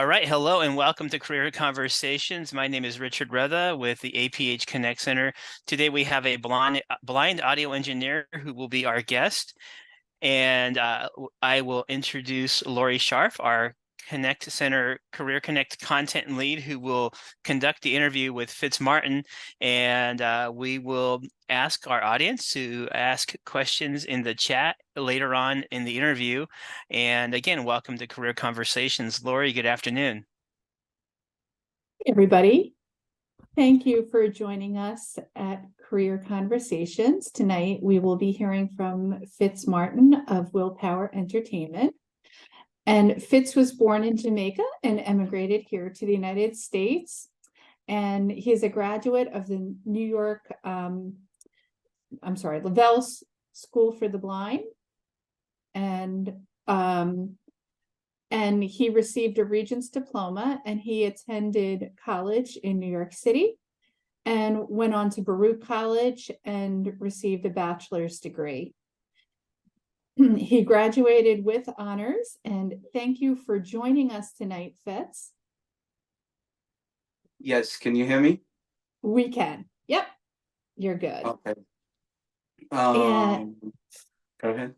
All right, hello and welcome to Career Conversations. My name is Richard Ruther with the APH Connect Center. Today we have a blind audio engineer who will be our guest, and I will introduce Lori Scharf, our Connect Center Career Connect content lead, who will conduct the interview with Fitz Martin, and we will ask our audience to ask questions in the chat later on in the interview. And again, welcome to Career Conversations. Lori, good afternoon. Everybody, thank you for joining us at Career Conversations. Tonight, we will be hearing from Fitz Martin of Willpower Entertainment. And Fitz was born in Jamaica and emigrated here to the United States. And he is a graduate of the Lavelle School for the Blind. And he received a Regents diploma, and he attended college in New York City and went on to Baruch College and received a bachelor's degree. He graduated with honors, and thank you for joining us tonight, Fitz. Yes, can you hear me? We can. Yep, you're good. Okay. Go ahead. Go ahead.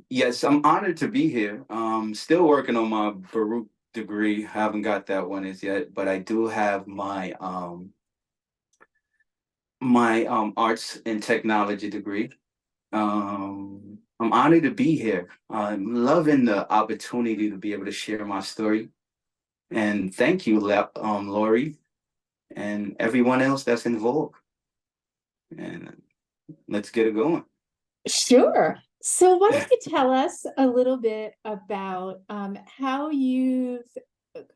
Yes, I'm honored to be here. Still working on my Baruch degree. Haven't got that one as yet, but I do have my arts and technology degree. I'm honored to be here. I'm loving the opportunity to be able to share my story. And thank you, Lori, and everyone else that's involved. And let's get it going. Sure. So why don't you tell us a little bit about how you've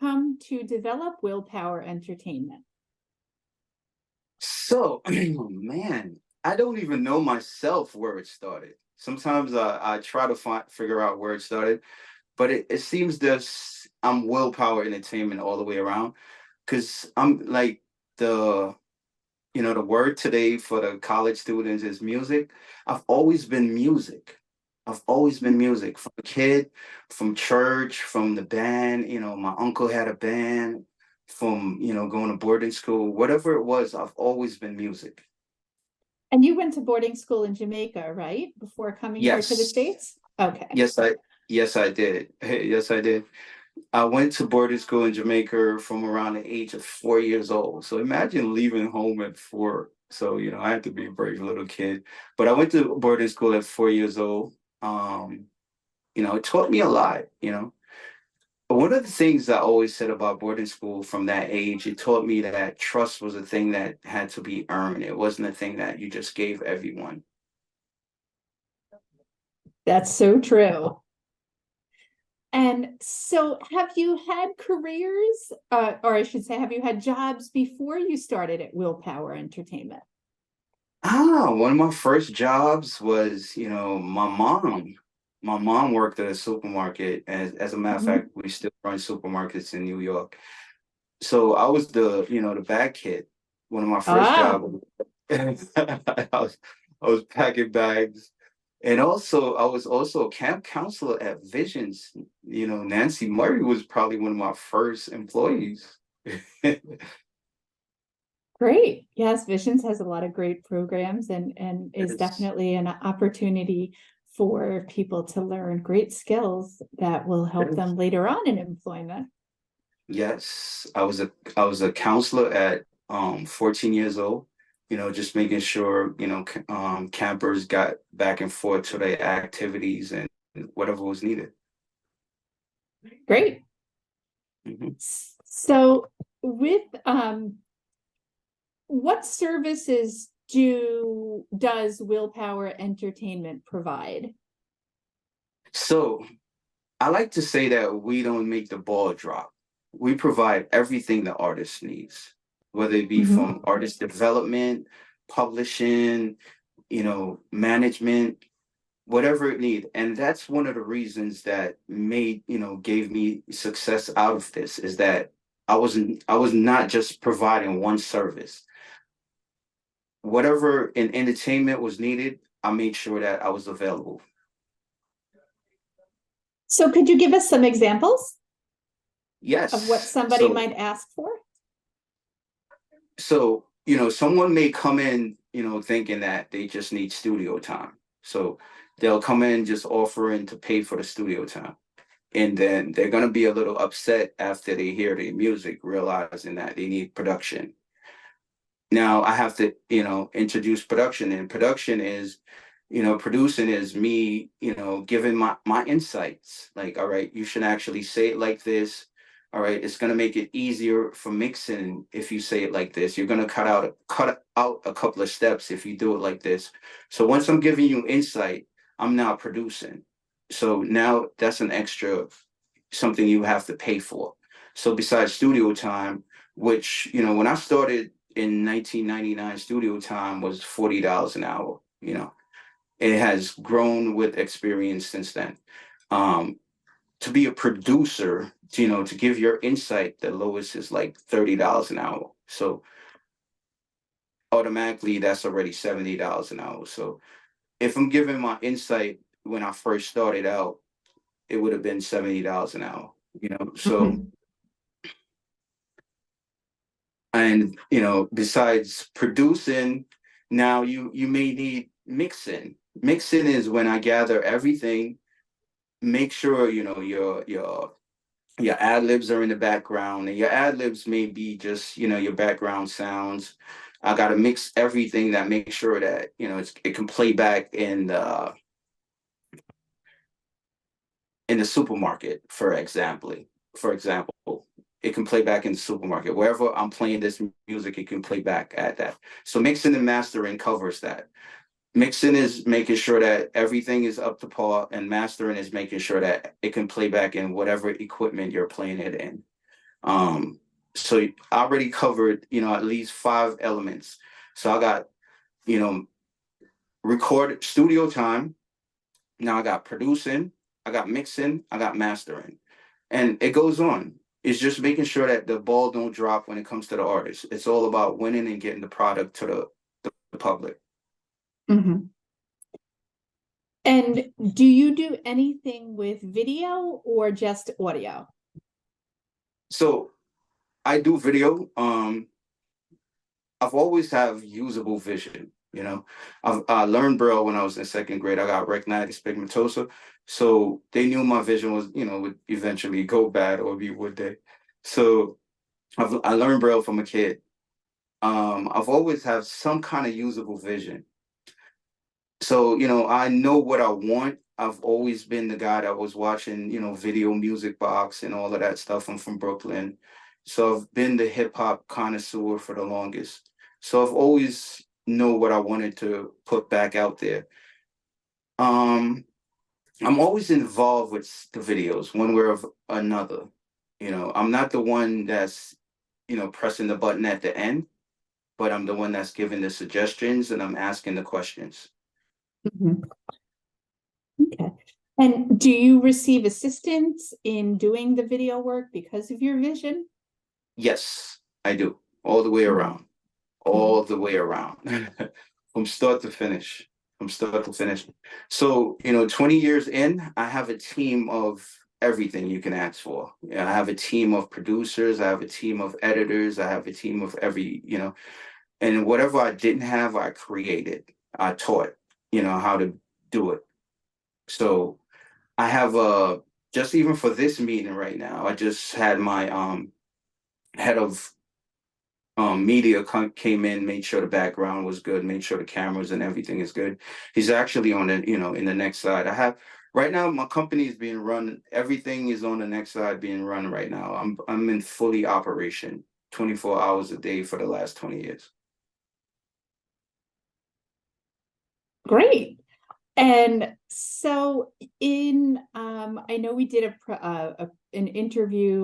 come to develop Willpower Entertainment? So, man, I don't even know myself where it started. Sometimes I try to figure out where it started, but it seems I'm Willpower Entertainment all the way around, because I'm like the word today for the college students is music. I've always been music. I've always been music from a kid, from church, from the band. My uncle had a band, from, going to boarding school, whatever it was, I've always been music. And you went to boarding school in Jamaica, right? Before coming here to the States? Okay. Yes, I did. Yes, I did. I went to boarding school in Jamaica from around the age of 4 years old. So imagine leaving home at 4. So, I had to be a brave little kid. But I went to boarding school at 4 years old. It taught me a lot, But one of the things I always said about boarding school from that age, it taught me that trust was a thing that had to be earned. It wasn't a thing that you just gave everyone. That's so true. And so have you had careers, or I should say, have you had jobs before you started at Willpower Entertainment? One of my first jobs was, my mom. My mom worked at a supermarket. As a matter of fact, we still run supermarkets in New York. So I was the bag kid. One of my first jobs. I was packing bags. And also, I was also a camp counselor at Visions. Nancy Murray was probably one of my first employees. Great. Yes, Visions has a lot of great programs and is definitely an opportunity for people to learn great skills that will help them later on in employment. Yes, I was a counselor at 14 years old. Just making sure campers got back and forth to their activities and whatever was needed. Great. So with what services does Willpower Entertainment provide? So I like to say that we don't make the ball drop. We provide everything the artist needs, whether it be from artist development, publishing, management, whatever it needs. And that's one of the reasons that gave me success out of this, is that I was not just providing one service. Whatever in entertainment was needed, I made sure that I was available. So could you give us some examples Yes. of what somebody So, might ask for? so, someone may come in, thinking that they just need studio time. So they'll come in just offering to pay for the studio time. And then they're going to be a little upset after they hear the music, realizing that they need production. Now I have to, introduce production, and production is, producing is me, giving my insights. Like, all right, you should actually say it like this. All right, it's gonna make it easier for mixing if you say it like this. You're gonna cut out a couple of steps if you do it like this. So once I'm giving you insight, I'm now producing. So now that's an extra something you have to pay for. So besides studio time, which, when I started in 1999, studio time was $40 an hour. It has grown with experience since then. To be a producer, to give your insight, the lowest is like $30 an hour. So automatically that's already $70 an hour. So if I'm giving my insight when I first started out, it would have been $70 an hour. So Mhm. and besides producing, now you may need mixing. Mixing is when I gather everything, make sure your ad libs are in the background, and your ad libs may be just your background sounds. I got to mix everything, that make sure that it can play back in the supermarket, for example, it can play back in the supermarket. Wherever I'm playing this music, it can play back at that. So mixing and mastering covers that. Mixing is making sure that everything is up to par, and mastering is making sure that it can play back in whatever equipment you're playing it in. So I already covered, at least 5 elements. So I got, you know, record studio time. Now I got producing, I got mixing, I got mastering, and it goes on. It's just making sure that the ball don't drop when it comes to the artist. It's all about winning and getting the product to the public. Mhm. And do you do anything with video or just audio? So I do video. I've always have usable vision. I learned Braille when I was in 2nd grade. I got retinitis pigmentosa, so they knew my vision was, would eventually go bad, or be would they. So I learned Braille from a kid. I've always have some kind of usable vision. So, I know what I want. I've always been the guy that was watching, Video Music Box and all of that stuff. I'm from Brooklyn. So I've been the hip hop connoisseur for the longest. So I've always know what I wanted to put back out there. I'm always involved with the videos one way or another. I'm not the one that's, pressing the button at the end, but I'm the one that's giving the suggestions, and I'm asking the questions. Mhm. Okay. And do you receive assistance in doing the video work because of your vision? Yes, I do. All the way around. All the way around. From start to finish. From start to finish. So, 20 years in, I have a team of everything you can ask for. I have a team of producers, I have a team of editors, I have a team of and whatever I didn't have, I created. I taught, how to do it. So I have just even for this meeting right now, I just had my head of media came in, made sure the background was good, made sure the cameras and everything is good. He's actually on the, in the next slide. I have right now, my company is being run, everything is on the next slide being run right now. I'm in fully operation 24 hours a day for the last 20 years. Great. And so I know we did an interview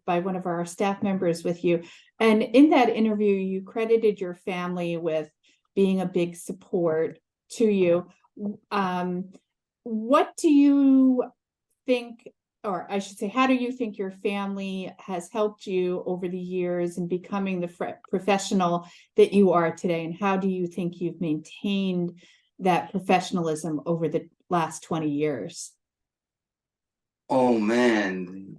by one of our staff members with you, and in that interview you credited your family with being a big support to you. What do you think, or I should say, how do you think your family has helped you over the years in becoming the professional that you are today, and how do you think you've maintained that professionalism over the last 20 years? Oh man,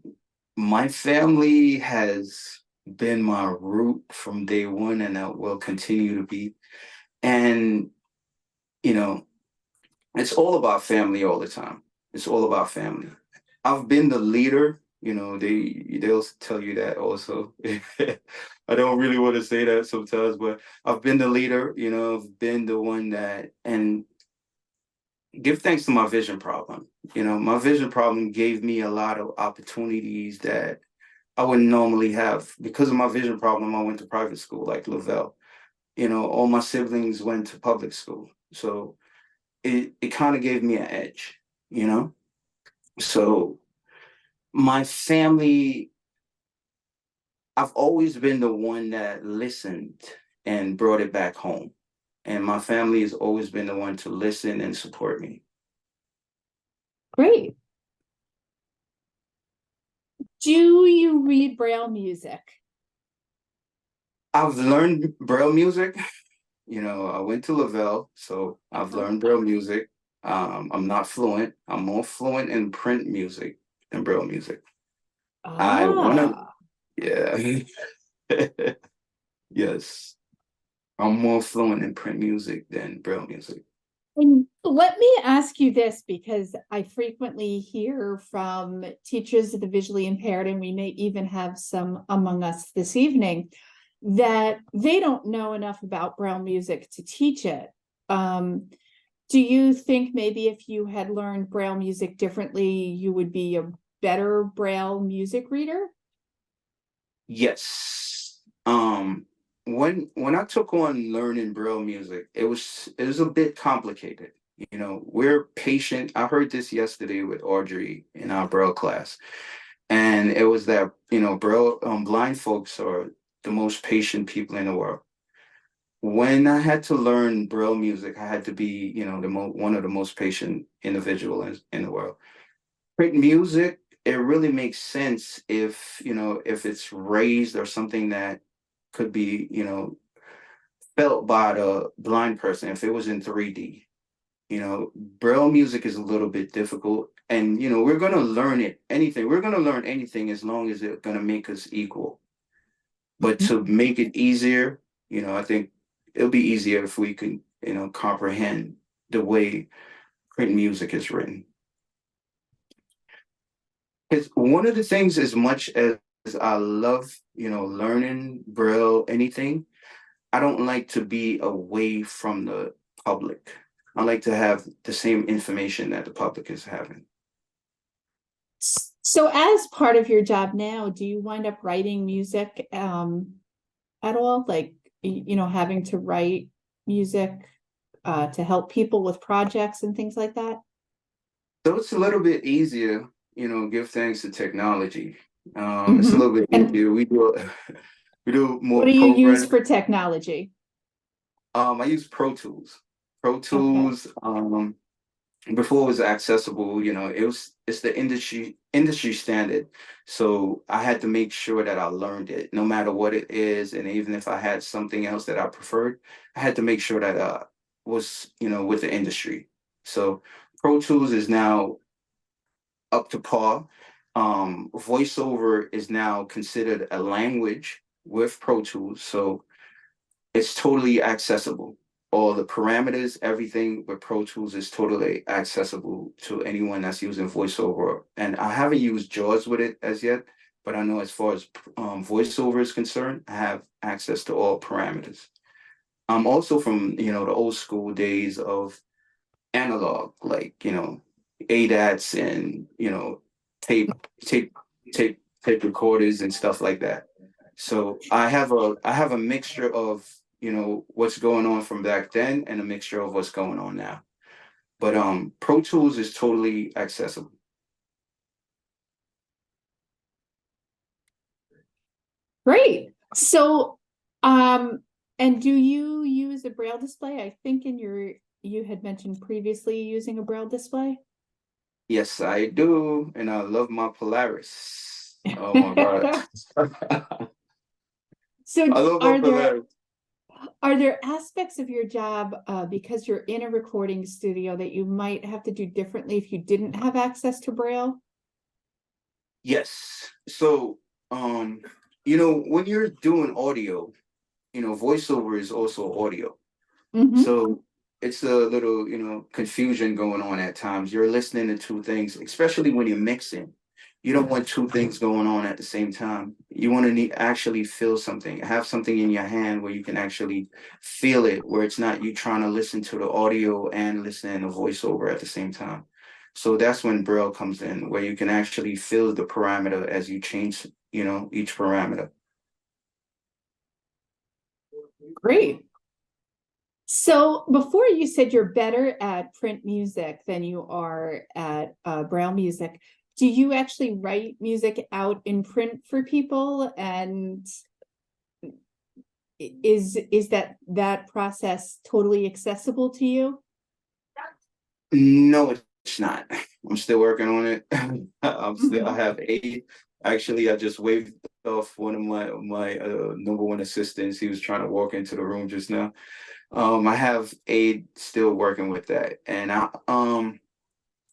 my family has been my root from day one, and that will continue to be. And you know, it's all about family all the time. It's all about family. I've been the leader. They'll tell you that also. I don't really want to say that sometimes, but I've been the leader. I've been the one that, and give thanks to my vision problem. My vision problem gave me a lot of opportunities that I wouldn't normally have. Because of my vision problem, I went to private school like Lavelle. All my siblings went to public school. So it kind of gave me an edge, you know? So my family, I've always been the one that listened and brought it back home. And my family has always been the one to listen and support me. Great. Do you read Braille music? I've learned Braille music. I went to Lavelle, so I've learned Braille music. I'm not fluent. I'm more fluent in print music than Braille music. I wanna, Ah, yeah. Yes. I'm more fluent in print music than Braille music. and let me ask you this, because I frequently hear from teachers of the visually impaired, and we may even have some among us this evening, that they don't know enough about Braille music to teach it. Do you think maybe if you had learned Braille music differently, you would be a better Braille music reader? Yes. When I took on learning Braille music, it was a bit complicated. We're patient. I heard this yesterday with Audrey in our Braille class, and it was that Braille blind folks are the most patient people in the world. When I had to learn Braille music, I had to be one of the most patient individuals in the world. Print music, it really makes sense if it's raised or something that could be felt by the blind person if it was in 3D. Braille music is a little bit difficult, and we're going to learn anything as long as it's going to make us equal. But to make it easier, I think it'll be easier if we can comprehend the way print music is written. Because one of the things, as much as I love learning Braille, anything, I don't like to be away from the public. I like to have the same information that the public is having. So as part of your job now, do you wind up writing music at all? Like, having to write music to help people with projects and things like that? So it's a little bit easier, give thanks to technology. It's a little bit And easier. We do what more do you use programs. for technology? I use Pro Tools. Pro Okay. Tools, before it was accessible, it's the industry standard. So I had to make sure that I learned it, no matter what it is. And even if I had something else that I preferred, I had to make sure that was, with the industry. So Pro Tools is now up to par. Voiceover is now considered a language with Pro Tools. So it's totally accessible. All the parameters, everything with Pro Tools is totally accessible to anyone that's using VoiceOver. And I haven't used JAWS with it as yet, but I know as far as VoiceOver is concerned, I have access to all parameters. I'm also from the old school days of analog, like ADATs and tape, tape, tape recorders and stuff like that. So I have a mixture of what's going on from back then and a mixture of what's going on now. But Pro Tools is totally accessible. Great. So, and do you use a Braille display? I think you had mentioned previously using a Braille display. Yes, I do, and I love my Polaris. Oh my God. So I love my Polaris. are there aspects of your job, because you're in a recording studio, that you might have to do differently if you didn't have access to Braille? Yes. So, when you're doing audio, voiceover is also audio. Mhm. So it's a little, confusion going on at times. You're listening to two things, especially when you're mixing. You don't want two things going on at the same time. You want to actually feel something, have something in your hand where you can actually feel it, where it's not you trying to listen to the audio and listening to voiceover at the same time. So that's when Braille comes in, where you can actually feel the parameter as you change, each parameter. Great. So before you said you're better at print music than you are at Braille music. Do you actually write music out in print for people? And is that process totally accessible to you? No, it's not. I'm still working on it. I Mhm. have eight. Actually, I just waved off one of my number one assistants. He was trying to walk into the room just now. I have eight still working with that, and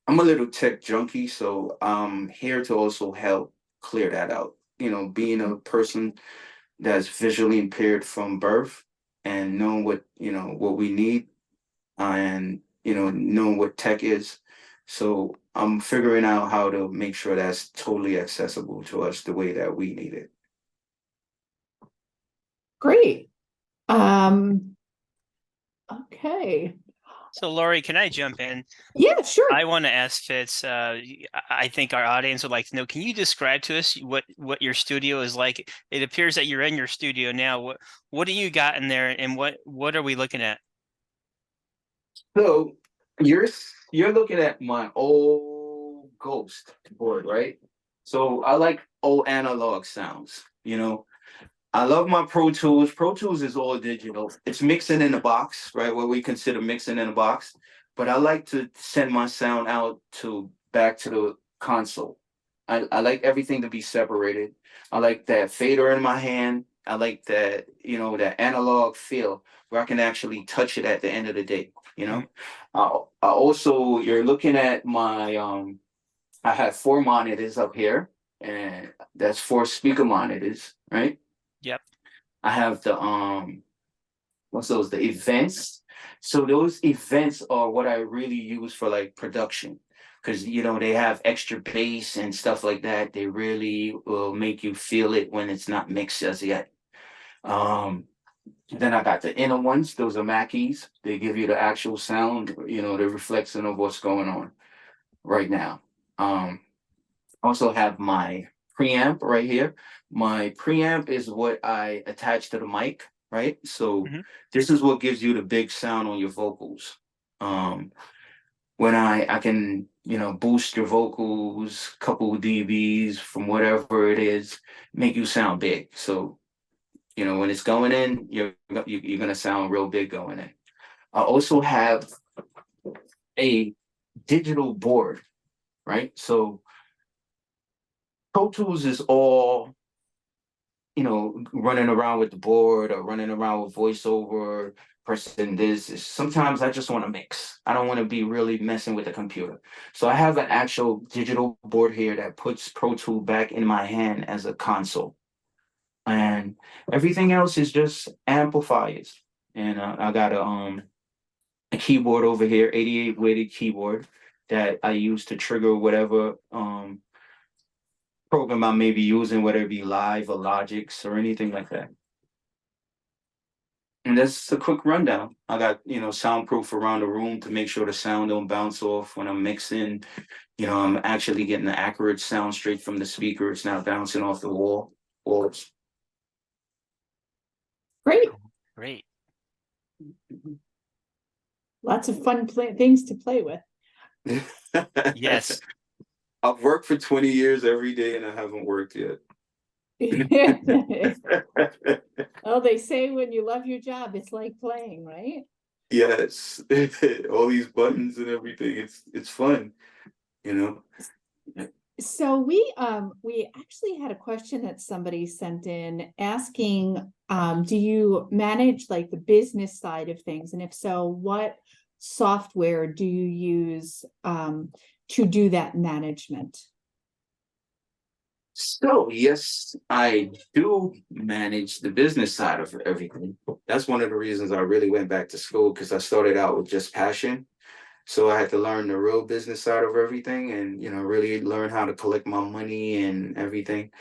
I'm a little tech junkie, so I'm here to also help clear that out. Being a person that's visually impaired from birth and knowing what we need and knowing what tech is. So I'm figuring out how to make sure that's totally accessible to us the way that we need it. Great. Um, okay. So Lori, can I jump in? Yeah, sure. I want to ask Fitz, I think our audience would like to know, can you describe to us what your studio is like? It appears that you're in your studio now. What do you got in there, and what are we looking at? So you're looking at my old Ghost board, right? So I like old analog sounds. I love my Pro Tools. Pro Tools is all digital. It's mixing in a box, right? What we consider mixing in a box. But I like to send my sound out to back to the console. I like everything to be separated. I like that fader in my hand. I like that, that analog feel where I can actually touch it at the end of the day, Mhm. I also, you're looking at my I have four monitors up here, and that's four speaker monitors, right? Yep. I have what's those? The events. So those events are what I really use for like production, because they have extra bass and stuff like that. They really will make you feel it when it's not mixed as yet. Um, then I got the inner ones. Those are Mackeys. They give you the actual sound, the reflection of what's going on right now. Also have my preamp right here. My preamp is what I attach to the mic, right? So Hmm. this is what gives you the big sound on your vocals. Um, when I can, boost your vocals, couple dBs from whatever it is, make you sound big. So, when it's going in, you're gonna sound real big going in. I also have a digital board, right? So Pro Tools is all running around with the board or running around with voiceover, pressing this. Sometimes I just want to mix. I don't want to be really messing with the computer. So I have an actual digital board here that puts Pro Tool back in my hand as a console. And everything else is just amplifiers. And I got a keyboard over here, 88 weighted keyboard that I use to trigger whatever program I may be using, whether it be Live or Logix or anything like that. And that's a quick rundown. I got, soundproof around the room to make sure the sound don't bounce off when I'm mixing. I'm actually getting the accurate sound straight from the speaker. It's not bouncing off the walls. Great. Great. Lots of fun things to play with. Yes. I've worked for 20 years every day and I haven't worked yet. Oh, they say when you love your job, it's like playing, right? Yes. All these buttons and everything. It's fun, you know. So we actually had a question that somebody sent in asking, do you manage like the business side of things? And if so, what software do you use to do that management? So, yes, I do manage the business side of everything. That's one of the reasons I really went back to school, because I started out with just passion. So I had to learn the real business side of everything and, really learn how to collect my money and everything.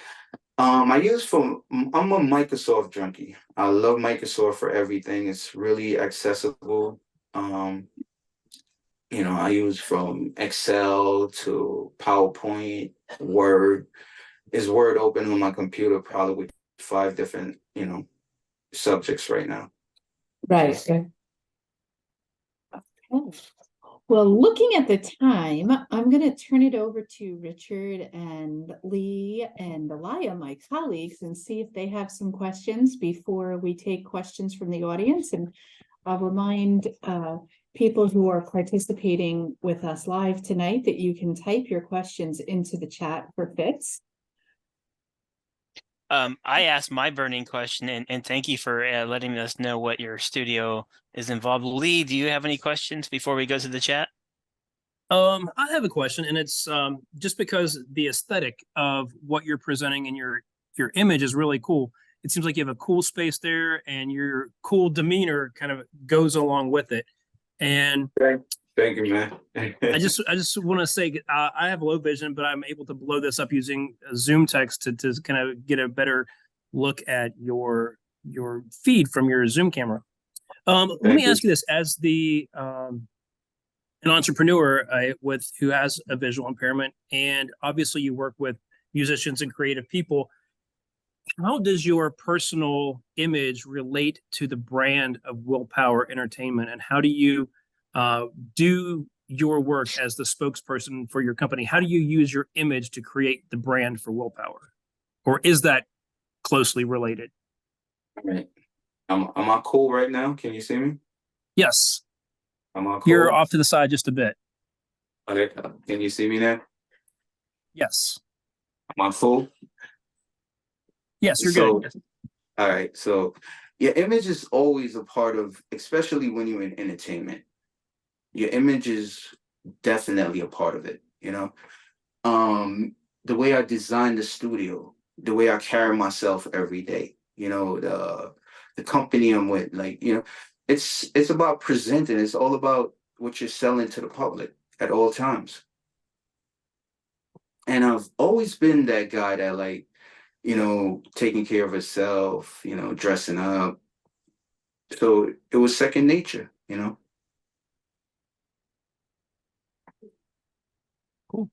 I'm a Microsoft junkie. I love Microsoft for everything. It's really accessible. Um, I use from Excel to PowerPoint, Word. Is Word open on my computer, probably with 5 different, subjects right now. Right. Okay. Well, looking at the time, I'm going to turn it over to Richard and Lee and Elia, my colleagues, and see if they have some questions before we take questions from the audience. And I'll remind people who are participating with us live tonight that you can type your questions into the chat for Fitz. I asked my burning question, and thank you for letting us know what your studio is involved. Lee, do you have any questions before we go to the chat? I have a question, and it's just because the aesthetic of what you're presenting in your image is really cool. It seems like you have a cool space there, and your cool demeanor kind of goes along with it. And Thank you, man. I just want to say I have low vision, but I'm able to blow this up using Zoom text to kind of get a better look at your feed from your Zoom camera. Let me ask you this: as the an entrepreneur who has a visual impairment, and obviously you work with musicians and creative people, how does your personal image relate to the brand of Willpower Entertainment, and how do you do your work as the spokesperson for your company? How do you use your image to create the brand for Willpower, or is that closely related? Right. Am I cool right now? Can you see me? Yes. Am I cool? You're off to the side just a bit. Okay. Can you see me now? Yes. Am I full? Yes, you're good. All right. So your image is always a part of, especially when you're in entertainment. Your image is definitely a part of it, The way I design the studio, the way I carry myself every day, the company I'm with, it's about presenting. It's all about what you're selling to the public at all times. And I've always been that guy that taking care of himself, dressing up. So it was second nature, Cool.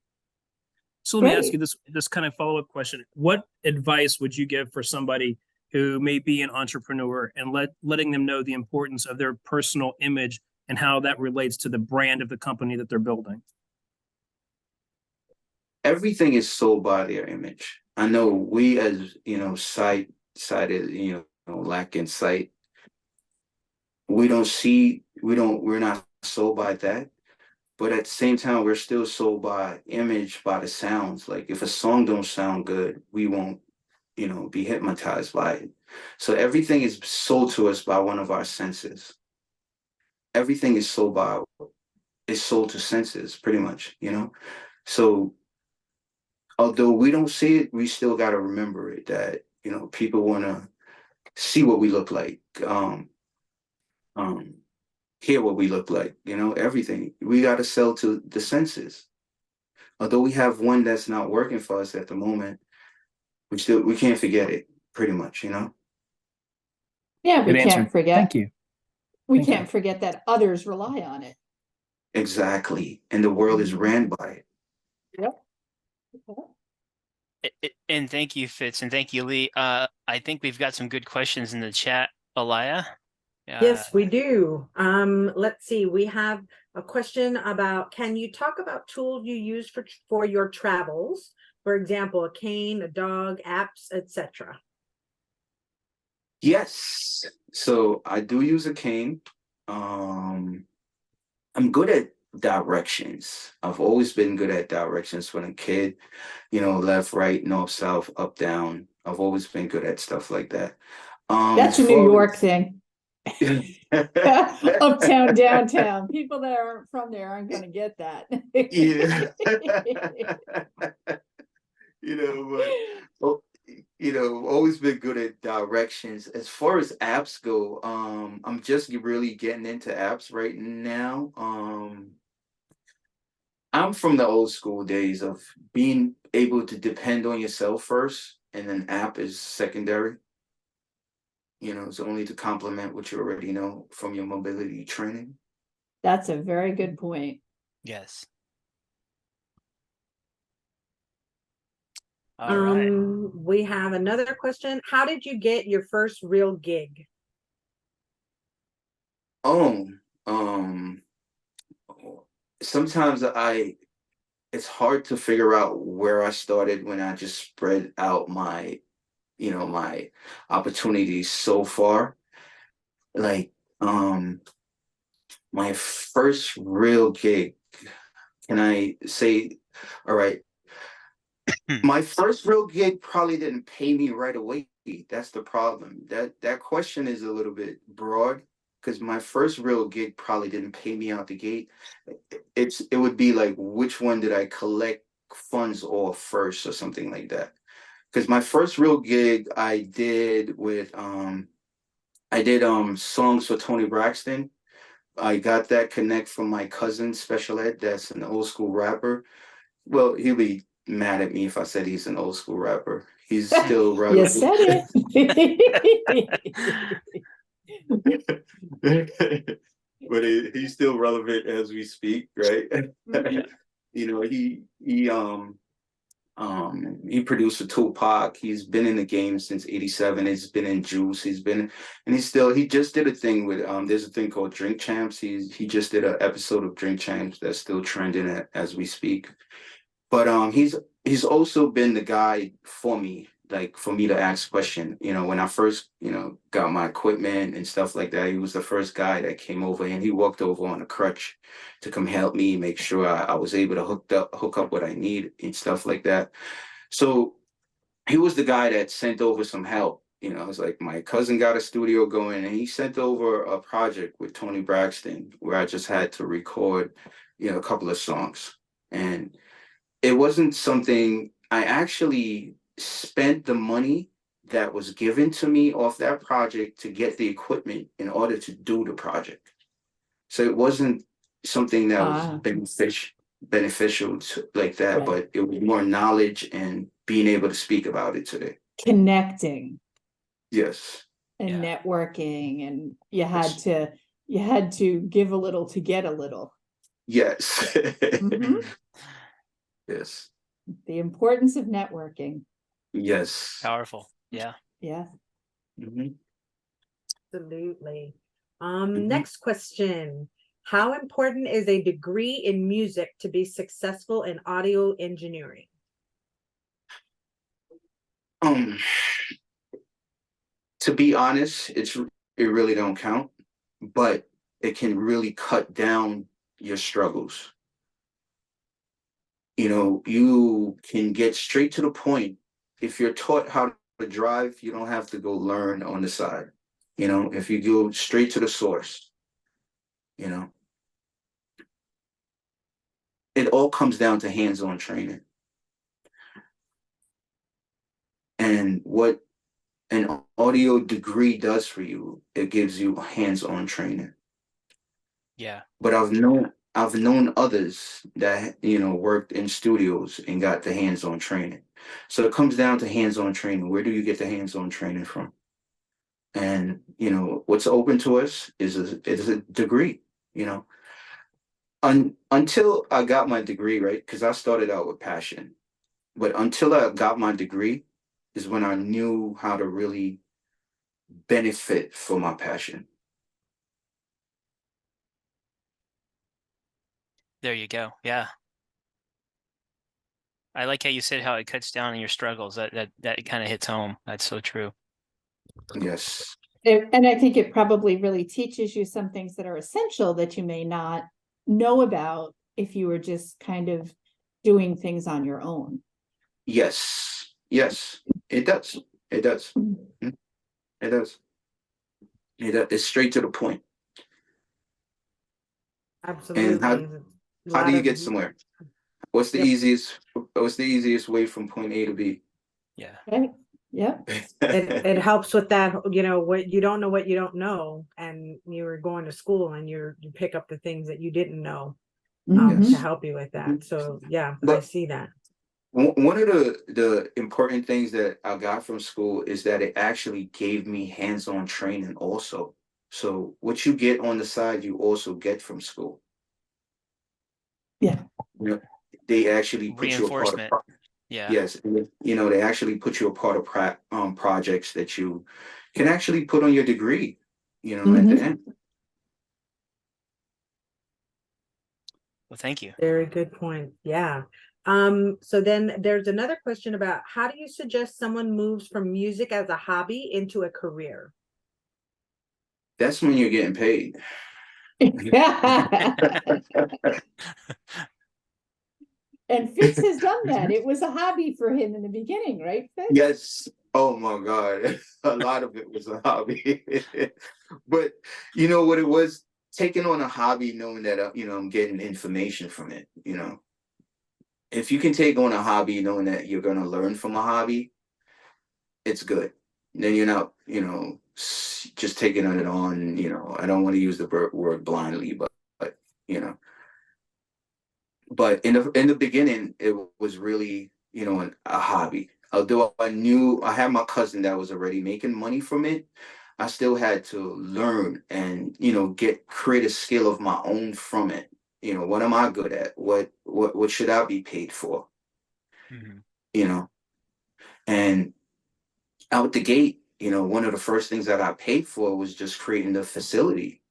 So let me ask you this kind of follow-up question. What advice would you give for somebody who may be an entrepreneur, and letting them know the importance of their personal image and how that relates to the brand of the company that they're building? Everything is sold by their image. I know we as, sighted, lack in sight, we're not sold by that. But at the same time, we're still sold by image, by the sounds. Like if a song don't sound good, we won't, be hypnotized by it. So everything is sold to us by one of our senses. Everything is sold to senses, pretty much, So although we don't see it, we still got to remember it, that, people want to see what we look like, hear what we look like, everything. We got to sell to the senses. Although we have one that's not working for us at the moment, we can't forget it, pretty much, Yeah, we Good answer. can't forget. Thank you. We can't forget that others rely on it. Exactly. And the world is ran by it. Yep. And thank you, Fitz, and thank you, Lee. I think we've got some good questions in the chat, Elia. Yes, we do. Let's see. We have a question about, can you talk about tools you use for your travels? For example, a cane, a dog, apps, etc. Yes. So I do use a cane. I'm good at directions. I've always been good at directions when a kid, left, right, north, south, up, down. I've always been good at stuff like that. That's a New York thing. Uptown, downtown. People that aren't from there aren't going to get that. Yeah. But always been good at directions. As far as apps go, I'm just really getting into apps right now. I'm from the old school days of being able to depend on yourself first, and then app is secondary. It's only to complement what you already know from your mobility training. That's a very good point. Yes. All right. We have another question. How did you get your first real gig? Oh, sometimes it's hard to figure out where I started when I just spread out my opportunities so far. Like, my first real gig, can I say, all right, my first real gig probably didn't pay me right away. That's the problem. That question is a little bit broad, because my first real gig probably didn't pay me out the gate. It would be like, which one did I collect funds off first, or something like that. Because my first real gig I did songs for Tony Braxton. I got that connect from my cousin Special Ed, that's an old school rapper. Well, he'll be mad at me if I said he's an old school rapper. He's still You relevant. said it. But he's still relevant as we speak, right? He produced for Tupac. He's been in the game since '87. He's been in Juice. He just did a thing with there's a thing called Drink Champs. He just did an episode of Drink Champs that's still trending as we speak. But he's also been the guy for me, like for me to ask question. When I first, got my equipment and stuff like that, he was the first guy that came over, and he walked over on a crutch to come help me make sure I was able to hook up what I need and stuff like that. So he was the guy that sent over some help. It's like my cousin got a studio going, and he sent over a project with Tony Braxton where I just had to record, a couple of songs. And it wasn't something I actually spent the money that was given to me off that project to get the equipment in order to do the project. So it wasn't something that was beneficial to, like that, Right. but it was more knowledge and being able to speak about it today. Connecting Yes. and Yeah. networking, and you had to give a little to get a little. Yes. Mhm. Yes. The importance of networking. Yes. Powerful. Yeah. Yeah. Mhm. Absolutely. Mhm. Next question. How important is a degree in music to be successful in audio engineering? To be honest, it really don't count, but it can really cut down your struggles. You can get straight to the point. If you're taught how to drive, you don't have to go learn on the side. If you go straight to the source, it all comes down to hands-on training. And what an audio degree does for you, it gives you hands-on training. Yeah. But I've known others that worked in studios and got the hands-on training. So it comes down to hands-on training. Where do you get the hands-on training from? And what's open to us is a degree. Until I got my degree, right? Because I started out with passion, but until I got my degree is when I knew how to really benefit from my passion. There you go. Yeah. I like how you said how it cuts down on your struggles. That kind of hits home. That's so true. Yes. And I think it probably really teaches you some things that are essential that you may not know about if you were just kind of doing things on your own. Yes. Yes. It does. It does. It does. It's straight to the point. Absolutely. And how do you get somewhere? What's the Yep. easiest way from point A to B? Yeah. Right, yeah. It helps with that, what you don't know, and you're going to school and you pick up the things that you didn't know to Mhm. help you with that. So yeah, I But see that. one of the important things that I got from school is that it actually gave me hands-on training also. So what you get on the side, you also get from school. Yeah. You know, they actually put you a part of Reinforcement. Yeah. yes, and, they actually put you a part of projects that you can actually put on your degree, at the Mhm. end. Well, thank you. Very good point. Yeah. So then there's another question about how do you suggest someone moves from music as a hobby into a career? That's when you're getting paid. And Fitz has done that. It was a hobby for him in the beginning, right, Fitz? Yes. Oh my God. A lot of it was a hobby. But you know what it was? Taking on a hobby, knowing that, I'm getting information from it, If you can take on a hobby knowing that you're going to learn from a hobby, it's good. Then you're not, just taking it on, I don't want to use the word blindly, but you know, but in the beginning, it was really, a hobby. Although I had my cousin that was already making money from it, I still had to learn and, create a skill of my own from it. What am I good at? What should I be paid for? Mhm. You know, and out the gate, one of the first things that I paid for was just creating the facility,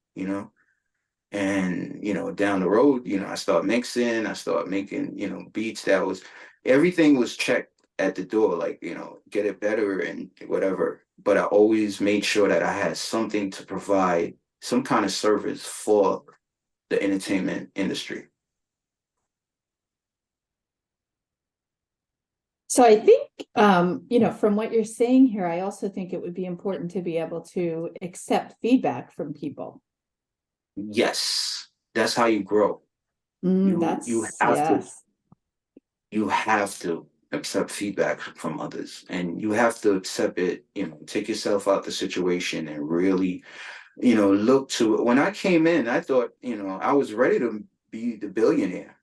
and down the road, I start mixing, I start making, beats that was everything was checked at the door, like, get it better and whatever. But I always made sure that I had something to provide, some kind of service for the entertainment industry. So I think, from what you're saying here, I also think it would be important to be able to accept feedback from people. Yes, that's how you grow. You have to Yes. you have to accept feedback from others, and you have to accept it, take yourself out the situation and really, look to it. When I came in, I thought, I was ready to be the billionaire,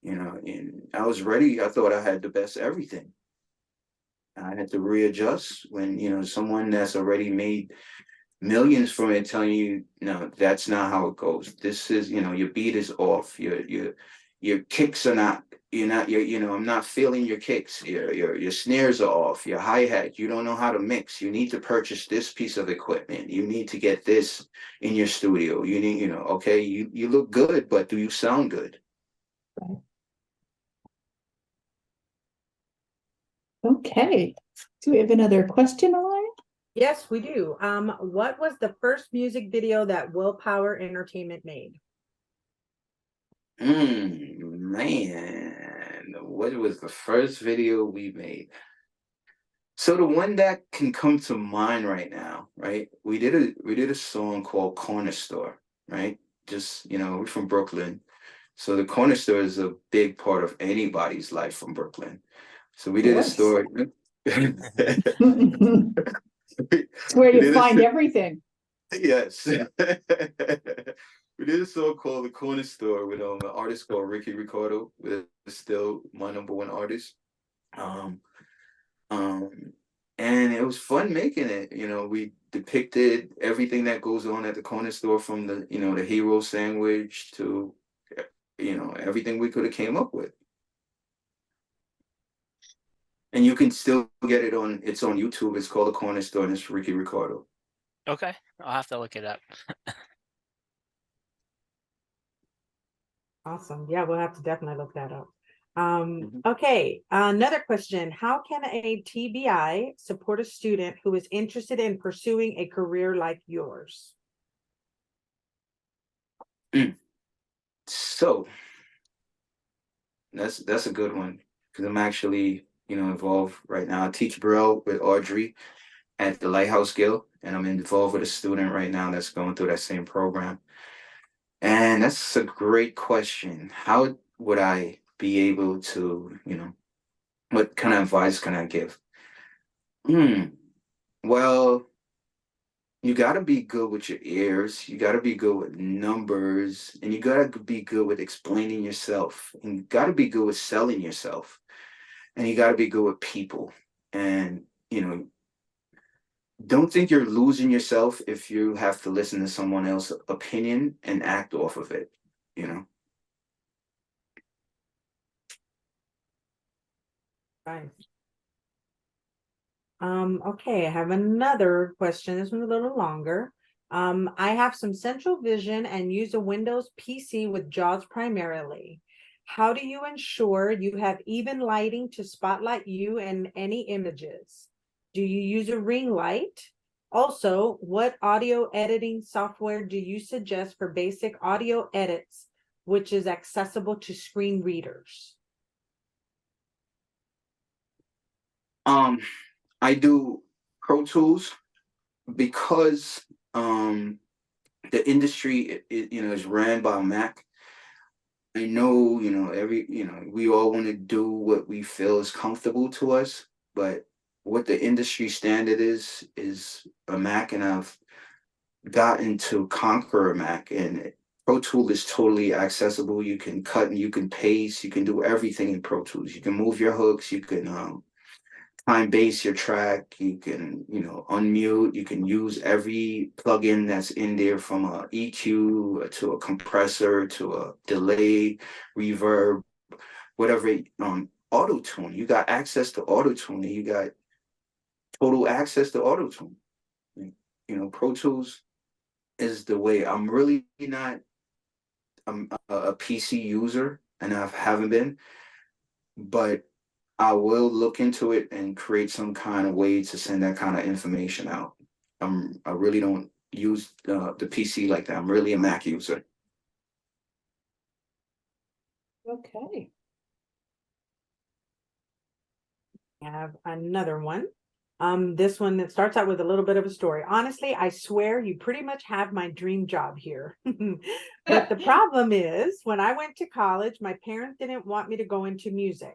and I was ready. I thought I had the best everything. I had to readjust when, someone that's already made millions from it telling you, no, that's not how it goes. This is, your beat is off. Your kicks are not, I'm not feeling your kicks. Your snares are off. Your hi-hat, you don't know how to mix. You need to purchase this piece of equipment. You need to get this in your studio. You need, okay, you look good, but do you sound good? Okay. Do we have another question, Alana? Yes, we do. What was the first music video that Willpower Entertainment made? Man, what was the first video we made? So the one that can come to mind right now, right? We did a song called Corner Store, right? Just, we're from Brooklyn. So the corner store is a big part of anybody's life from Brooklyn. So we did a Course. story. It's where you find everything. Yes. We did a song called The Corner Store with an artist called Ricky Ricardo, with still my number one artist. Um, and it was fun making it. We depicted everything that goes on at the corner store, from the, the hero sandwich to, everything we could have came up with. And you can still get it it's on YouTube. It's called The Corner Store, and it's Ricky Ricardo. Okay. I'll have to look it up. Awesome. Yeah, we'll have to definitely look that up. Okay, another question. How can a TBI support a student who is interested in pursuing a career like yours? So that's a good one, because I'm actually, involved right now. I teach Braille with Audrey at the Lighthouse Guild, and I'm involved with a student right now that's going through that same program. And that's a great question. How would I be able to, what kind of advice can I give? Well, you got to be good with your ears. You got to be good with numbers, and you got to be good with explaining yourself, and you got to be good with selling yourself, and you got to be good with people. And, don't think you're losing yourself if you have to listen to someone else's opinion and act off of it, Right. Okay, I have another question. This one's a little longer. I have some central vision and use a Windows PC with JAWS primarily. How do you ensure you have even lighting to spotlight you and any images? Do you use a ring light? Also, what audio editing software do you suggest for basic audio edits, which is accessible to screen readers? I do Pro Tools because the industry is ran by Mac. I know, we all want to do what we feel is comfortable to us, but what the industry standard is a Mac, and I've gotten to conquer a Mac, and Pro Tool is totally accessible. You can cut and you can paste, you can do everything in Pro Tools. You can move your hooks, you can time base your track, you can unmute, you can use every plugin that's in there, from a EQ to a compressor to a delay, reverb, whatever. Auto tune, you got access to auto tune, and you got total access to auto tune. Pro Tools is the way. I'm really not a PC user, and I haven't been, but I will look into it and create some kind of way to send that kind of information out. I really don't use the PC like that. I'm really a Mac user. Okay. I have another one. This one that starts out with a little bit of a story. Honestly, I swear you pretty much have my dream job here. But the problem is, when I went to college, my parents didn't want me to go into music.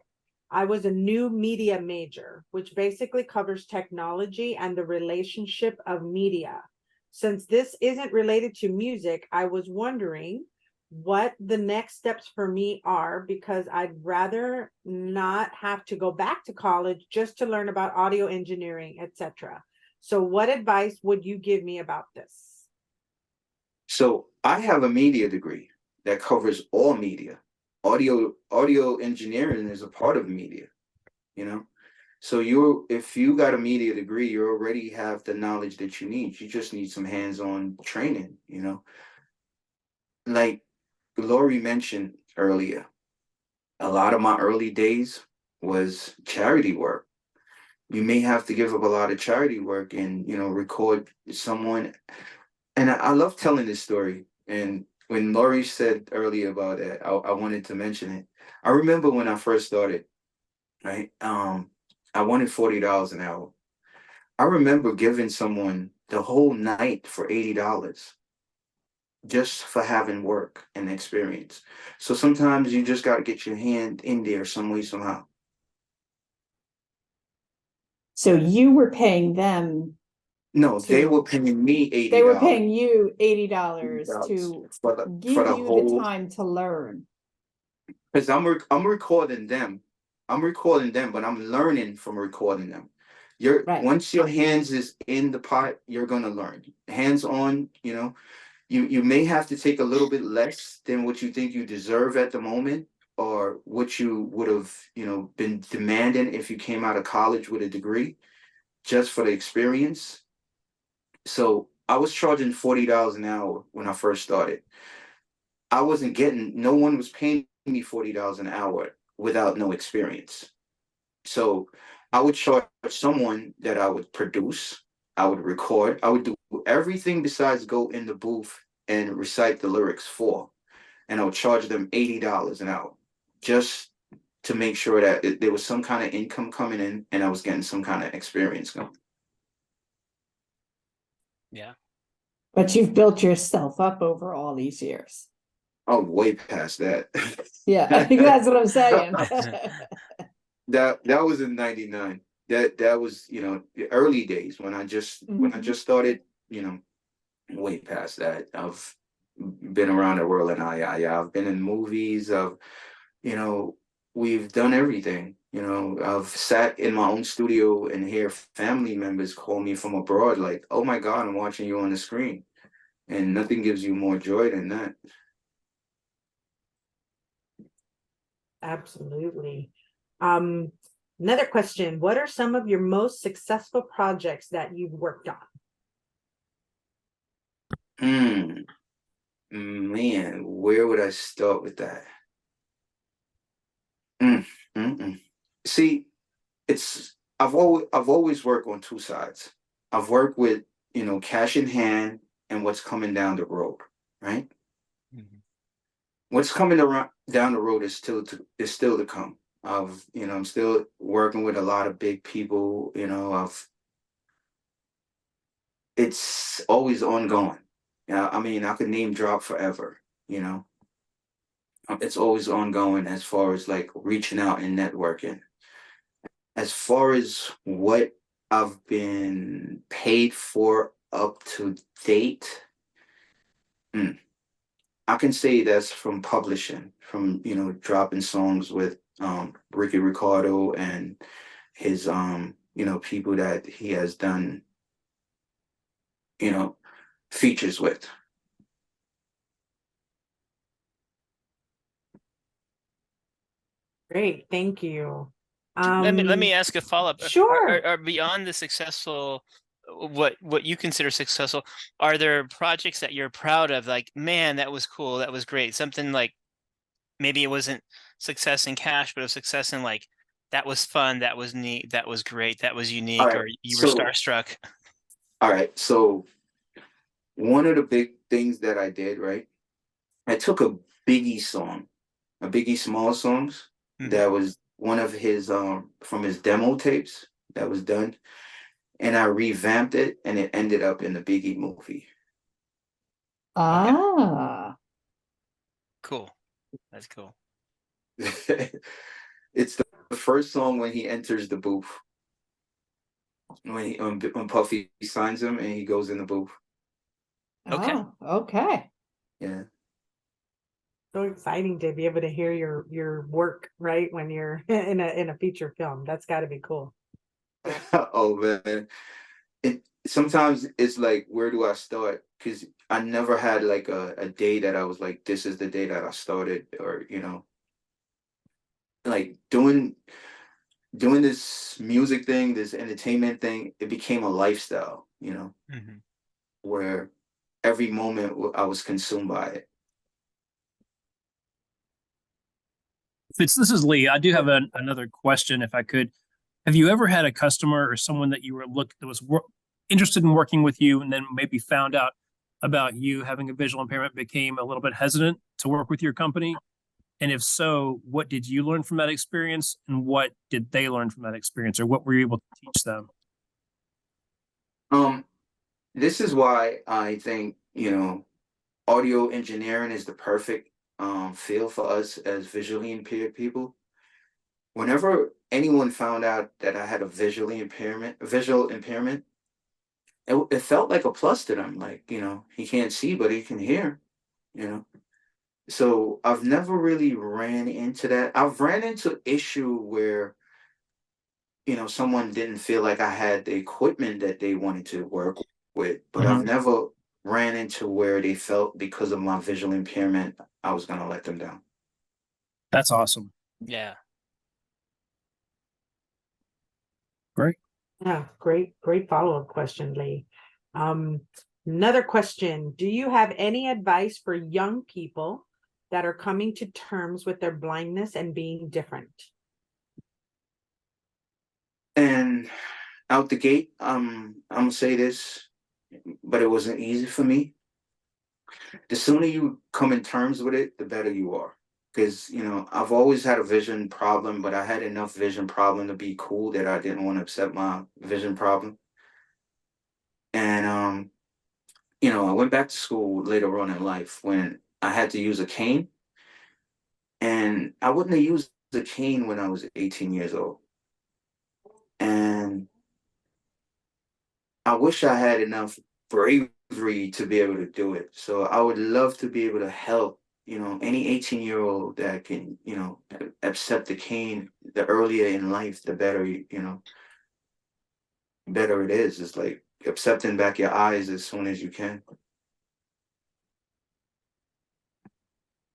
I was a new media major, which basically covers technology and the relationship of media. Since this isn't related to music, I was wondering what the next steps for me are, because I'd rather not have to go back to college just to learn about audio engineering, etc. So what advice would you give me about this? So I have a media degree that covers all media. Audio engineering is a part of media, So if you got a media degree, you already have the knowledge that you need. You just need some hands-on training, Like Lori mentioned earlier, a lot of my early days was charity work. You may have to give up a lot of charity work and, record someone. And I love telling this story. And when Lori said earlier about it, I wanted to mention it. I remember when I first started, right? I wanted $40 an hour. I remember giving someone the whole night for $80 just for having work and experience. So sometimes you just got to get your hand in there some way, somehow. So you were paying them. No, they were paying me $80. They were paying you $80 to give the you whole, the time to learn. because I'm recording them. I'm recording them, but I'm learning from recording them. Right. Once your hands is in the pot, you're gonna learn. Hands on, you may have to take a little bit less than what you think you deserve at the moment, or what you would have, been demanding if you came out of college with a degree, just for the experience. So I was charging $40 an hour when I first started. No one was paying me $40 an hour without no experience. So I would charge someone that I would produce, I would record, I would do everything besides go in the booth and recite the lyrics for. And I would charge them $80 an hour, just to make sure that there was some kind of income coming in and I was getting some kind of experience going. Yeah. But you've built yourself up over all these years. Oh, way past that. Yeah, that's what I'm saying. That was in '99. That was, the early days when I just started, way past that. I've been around the world, and I've been in movies. You know, we've done everything. I've sat in my own studio and hear family members call me from abroad, like, "Oh my God, I'm watching you on the screen," and nothing gives you more joy than that. Absolutely. Another question. What are some of your most successful projects that you've worked on? Hmm. Man, where would I start with that? Mm, mm. See, I've always worked on two sides. I've worked with, cash in hand and what's coming down the road, right? Mhm. What's coming around down the road is still to come. I'm still working with a lot of big people, it's always ongoing. Yeah, I mean, I could name drop forever, you know. It's always ongoing as far as like reaching out and networking. As far as what I've been paid for up to date, mm, I can say that's from publishing, from dropping songs with Ricky Ricardo and his people that he has done, you know, features with. Great, thank you. Let me ask a follow-up. Sure. Are beyond the successful, what you consider successful, are there projects that you're proud of? Like, man, that was cool, that was great. Something like maybe it wasn't success in cash, but a success in like that was fun, that was neat, that was great, that was All unique, right, or you were so starstruck. so one of the big things that I did, right? I took a Biggie Small songs Mhm. that was one of his from his demo tapes that was done, and I revamped it, and it ended up in the Biggie movie. Okay, Ah, cool. That's cool. It's the first song when he enters the booth, when Puffy signs him and he goes in the booth. Okay. oh, okay. Yeah. So exciting to be able to hear your work, right? When you're in a feature film. That's got to be cool. Oh man. Sometimes it's like, where do I start? Because I never had like a day that I was like, this is the day that I started, or like doing this music thing, this entertainment thing, it became a lifestyle, Mhm. where every moment I was consumed by it. Fitz, this is Lee. I do have another question, if I could. Have you ever had a customer or someone that you were that was interested in working with you, and then maybe found out about you having a visual impairment, became a little bit hesitant to work with your company? And if so, what did you learn from that experience, and what did they learn from that experience, or what were you able to teach them? Um, this is why I think, audio engineering is the perfect field for us as visually impaired people. Whenever anyone found out that I had a visual impairment, it felt like a plus to them. Like, he can't see, but he can hear, you know. So I've never really ran into that. I've ran into issue where, someone didn't feel like I had the equipment that they wanted to work with, but I've Mhm. never ran into where they felt because of my visual impairment, I was gonna let them down. That's awesome. Yeah. Great. Yeah, great follow-up question, Lee. Um, Another question. Do you have any advice for young people that are coming to terms with their blindness and being different? And out the gate, I'm gonna say this, but it wasn't easy for me. The sooner you come in terms with it, the better you are. Because, I've always had a vision problem, but I had enough vision problem to be cool that I didn't want to accept my vision problem. And I went back to school later on in life when I had to use a cane, and I wouldn't have used the cane when I was 18 years old. And I wish I had enough bravery to be able to do it. So I would love to be able to help, any 18-year-old that can, accept the cane. The earlier in life, the better, better it is. It's like accepting back your eyes as soon as you can.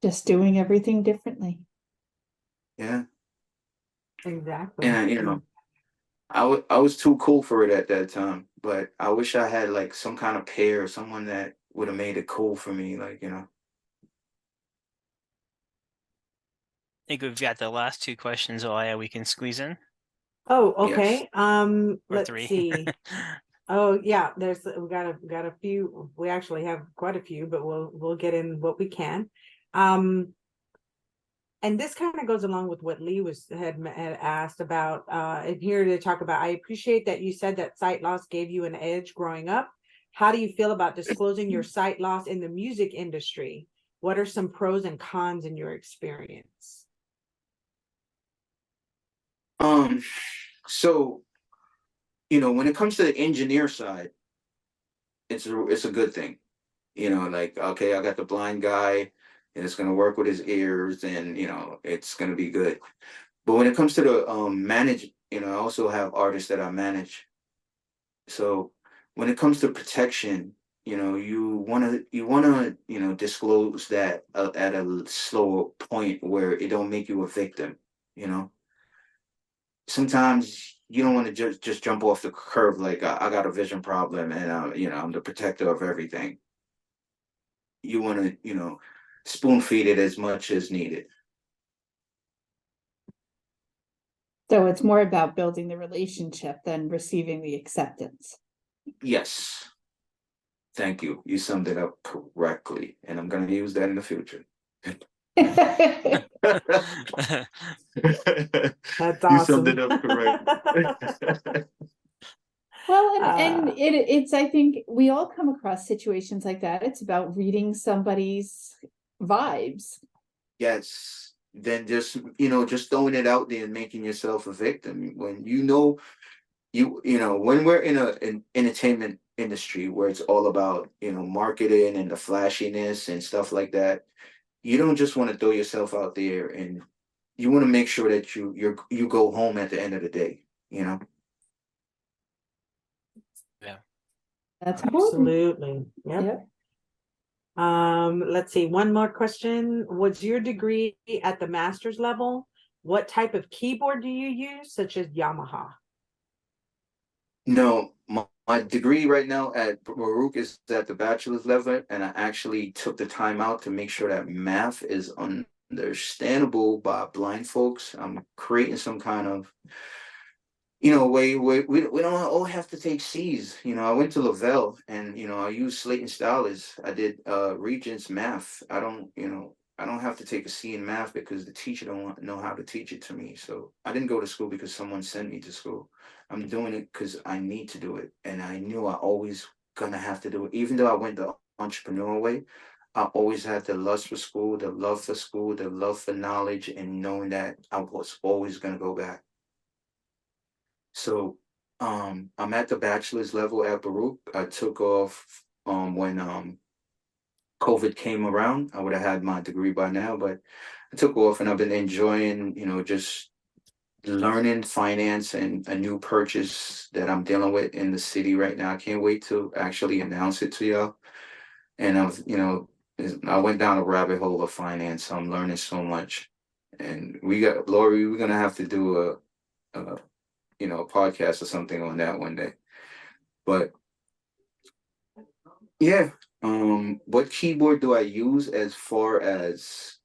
Just doing everything differently. Yeah. Exactly. And, I was too cool for it at that time, but I wish I had like some kind of peer or someone that would have made it cool for me, like, I think we've got the last two questions, Olaya, we can squeeze in, Oh, yes. okay. or Let's three. see. Oh, yeah, we got a few. We actually have quite a few, but we'll get in what we can. And this kind of goes along with what Lee had asked about. And here to talk about, I appreciate that you said that sight loss gave you an edge growing up. How do you feel about disclosing your sight loss in the music industry? What are some pros and cons in your experience? So, when it comes to the engineer side, it's a good thing. Like, okay, I got the blind guy and it's gonna work with his ears, and it's gonna be good. But when it comes to the manage, I also have artists that I manage. So when it comes to protection, you wanna disclose that at a slower point where it don't make you a victim. Sometimes you don't want to just jump off the curve like, I got a vision problem, and I'm the protector of everything. You want to spoon feed it as much as needed. So it's more about building the relationship than receiving the acceptance. Yes. Thank you. You summed it up correctly, and I'm going to use that in the future. That's awesome. You summed it up correctly. Well, and it's, I think we all come across situations like that. It's about reading somebody's vibes. Yes. Then just throwing it out there and making yourself a victim when when we're in an entertainment industry where it's all about marketing and the flashiness and stuff like that. You don't just want to throw yourself out there, and you want to make sure that you go home at the end of the day. Yeah. That's important. Absolutely. Yep. Let's see, one more question. Was your degree at the master's level? What type of keyboard do you use, such as Yamaha? No, my degree right now at Baruch is at the bachelor's level, and I actually took the time out to make sure that math is understandable by blind folks. I'm creating some kind of way we don't all have to take C's. I went to Lavelle, and I used Slate and Stylus. I did Regents math. I don't have to take a C in math because the teacher don't know how to teach it to me. So I didn't go to school because someone sent me to school. I'm doing it because I need to do it, and I knew I always gonna have to do it. Even though I went the entrepreneurial way, I always had the lust for school, the love for school, the love for knowledge, and knowing that I was always gonna go back. So I'm at the bachelor's level at Baruch. I took off when COVID came around. I would have had my degree by now, but I took off, and I've been enjoying, just learning finance and a new purchase that I'm dealing with in the city right now. I can't wait to actually announce it to y'all. And I went down a rabbit hole of finance. So I'm learning so much. And Lori, we're gonna have to do a podcast or something on that one day. But yeah, what keyboard do I use as far as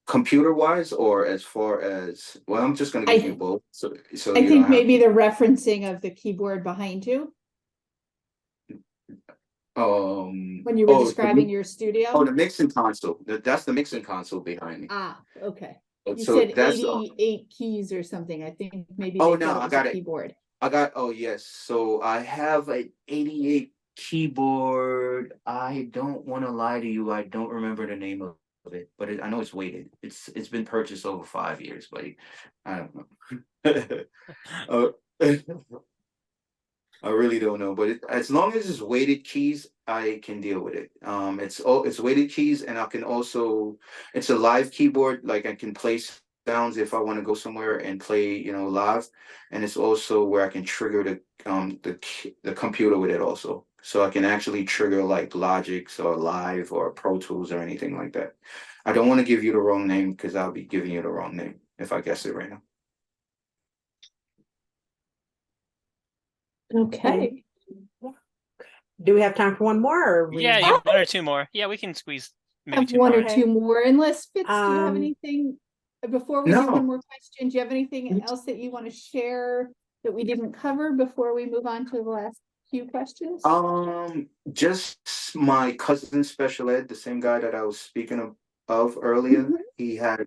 computer wise, or as far as, well, I'm just going to give you both. So I think maybe the referencing of the keyboard behind you when you were describing your studio. Oh, the mixing console. That's the mixing console behind me. Okay. You So said that's 88 keys or something. I think maybe Oh, they no, thought it I was got a it. keyboard. Oh yes, so I have an 88 keyboard. I don't want to lie to you. I don't remember the name of it, but I know it's weighted. It's been purchased over 5 years, buddy. I don't know. I really don't know, but as long as it's weighted keys, I can deal with it. It's weighted keys, and I can also it's a live keyboard. Like I can play sounds if I want to go somewhere and play, live. And it's also where I can trigger the computer with it also, so I can actually trigger like Logics or Live or Pro Tools or anything like that. I don't want to give you the wrong name because I'll be giving you the wrong name if I guess it right now. Okay. Do we have time for one more? Or Yeah, you have one or two more. Yeah, we can squeeze maybe Have two one more. or two more, unless Fitz, do you have Um, anything before we do No. one more question? Do you have anything else that you want to share that we didn't cover before we move on to the last few questions? Just my cousin special ed, the same guy that I was speaking of earlier. Mhm. He had,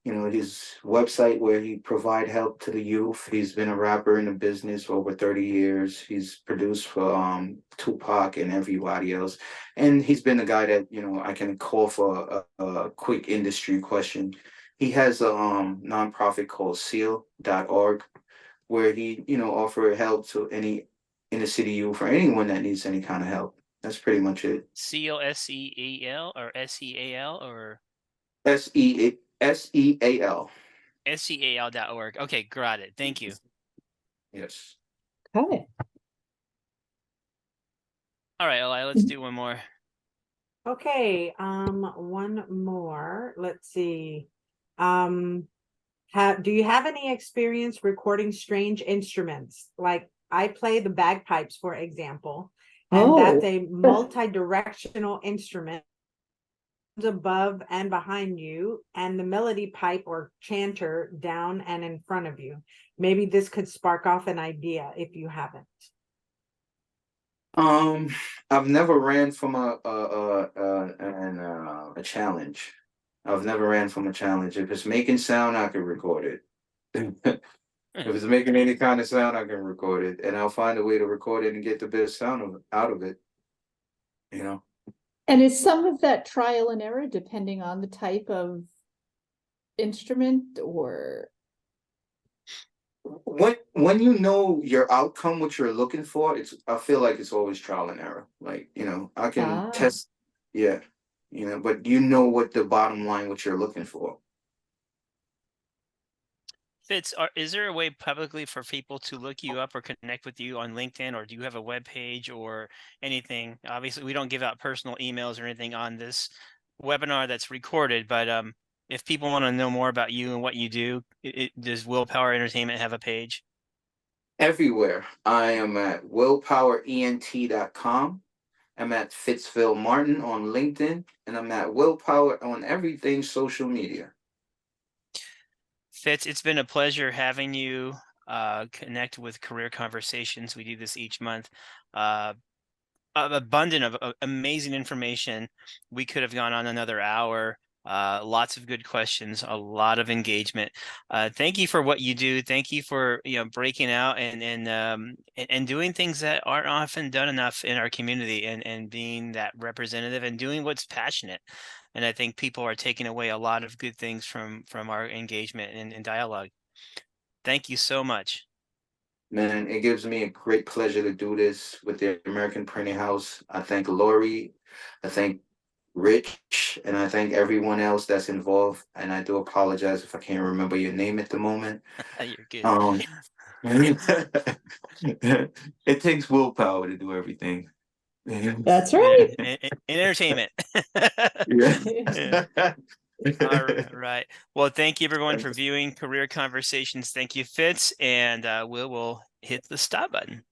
his website where he provide help to the youth. He's been a rapper in the business for over 30 years. He's produced for Tupac and everybody else. And he's been the guy that, I can call for a quick industry question. He has a nonprofit called seal.org where he, offer help to any inner city youth or anyone that needs any kind of help. That's pretty much it. COSEAL or SEAL or SEAL. SEAL.org. Okay, got it. Thank you. Yes. Okay. All right, Eli, let's do one more. Okay, one more. Let's see. Do you have any experience recording strange instruments? Like I play the bagpipes, for example, and that's a multi-directional instrument above and behind you, and the melody pipe or chanter down and in front of you. Maybe this could spark off an idea if you haven't. I've never ran from a challenge. I've never ran from a challenge. If it's making sound, I can record it. If it's making any kind of sound, I can record it, and I'll find a way to record it and get the best sound out of it. And is some of that trial and error depending on the type of instrument or? When you know your outcome, what you're looking for, I feel like it's always trial and error. Like, I can test, yeah, but you know what the bottom line, what you're looking for. Fitz, is there a way publicly for people to look you up or connect with you on LinkedIn, or do you have a web page or anything? Obviously, we don't give out personal emails or anything on this webinar that's recorded, but if people want to know more about you and what you do, does Willpower Entertainment have a page? Everywhere. I am at willpowerent.com. I'm at Fitzville Martin on LinkedIn, and I'm at Willpower on everything social media. Fitz, it's been a pleasure having you connect with Career Conversations. We do this each month. Abundant of amazing information. We could have gone on another hour. Lots of good questions, a lot of engagement. Thank you for what you do. Thank you for breaking out and doing things that aren't often done enough in our community, and being that representative and doing what's passionate. And I think people are taking away a lot of good things from our engagement and dialogue. Thank you so much. Man, it gives me a great pleasure to do this with the American Printing House. I thank Lori, I thank Rich, and I thank everyone else that's involved. And I do apologize if I can't remember your name at the moment. You're good. It takes willpower to do everything. That's right. In entertainment. Yeah. All right. Well, thank you everyone for viewing Career Conversations. Thank you, Fitz, and we'll hit the stop button.